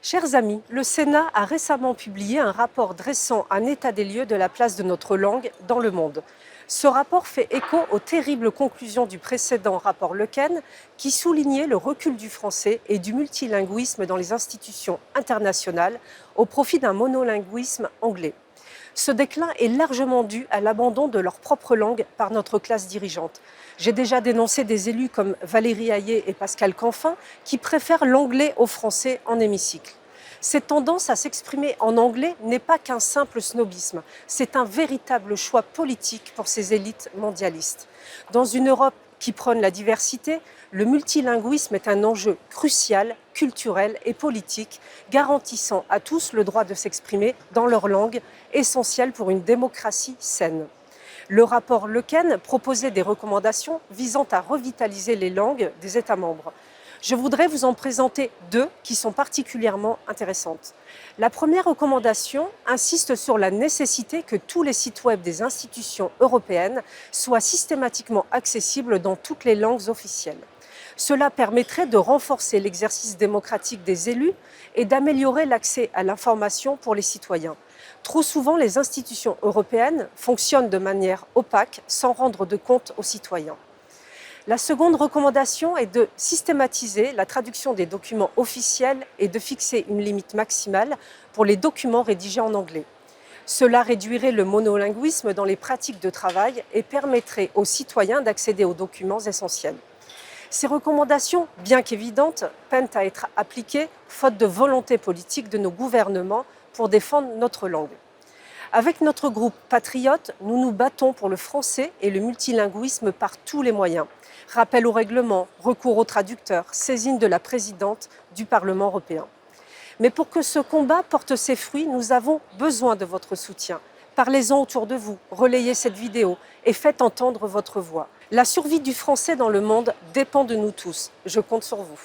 Chers amis, le Sénat a récemment publié un rapport dressant un état des lieux de la place de notre langue dans le monde. Ce rapport fait écho aux terribles conclusions du précédent rapport Lequen qui soulignait le recul du français et du multilinguisme dans les institutions internationales au profit d'un monolinguisme anglais. Ce déclin est largement dû à l'abandon de leur propre langue par notre classe dirigeante. J'ai déjà dénoncé des élus comme Valérie Hayé et Pascal Canfin qui préfèrent l'anglais au français en hémicycle. Cette tendance à s'exprimer en anglais n'est pas qu'un simple snobisme, c'est un véritable choix politique pour ces élites mondialistes. Dans une Europe qui prône la diversité, le multilinguisme est un enjeu crucial, culturel et politique, garantissant à tous le droit de s'exprimer dans leur langue, essentiel pour une démocratie saine. Le rapport Lequen proposait des recommandations visant à revitaliser les langues des États membres. Je voudrais vous en présenter deux qui sont particulièrement intéressantes. La première recommandation insiste sur la nécessité que tous les sites web des institutions européennes soient systématiquement accessibles dans toutes les langues officielles. Cela permettrait de renforcer l'exercice démocratique des élus et d'améliorer l'accès à l'information pour les citoyens. Trop souvent, les institutions européennes fonctionnent de manière opaque sans rendre de compte aux citoyens. La seconde recommandation est de systématiser la traduction des documents officiels et de fixer une limite maximale pour les documents rédigés en anglais. Cela réduirait le monolinguisme dans les pratiques de travail et permettrait aux citoyens d'accéder aux documents essentiels. Ces recommandations, bien qu'évidentes, peinent à être appliquées faute de volonté politique de nos gouvernements pour défendre notre langue. Avec notre groupe Patriotes, nous nous battons pour le français et le multilinguisme par tous les moyens. Rappel au règlement, recours aux traducteurs, saisine de la présidente du Parlement européen. Mais pour que ce combat porte ses fruits, nous avons besoin de votre soutien. Parlez-en autour de vous, relayez cette vidéo et faites entendre votre voix. La survie du français dans le monde dépend de nous tous. Je compte sur vous.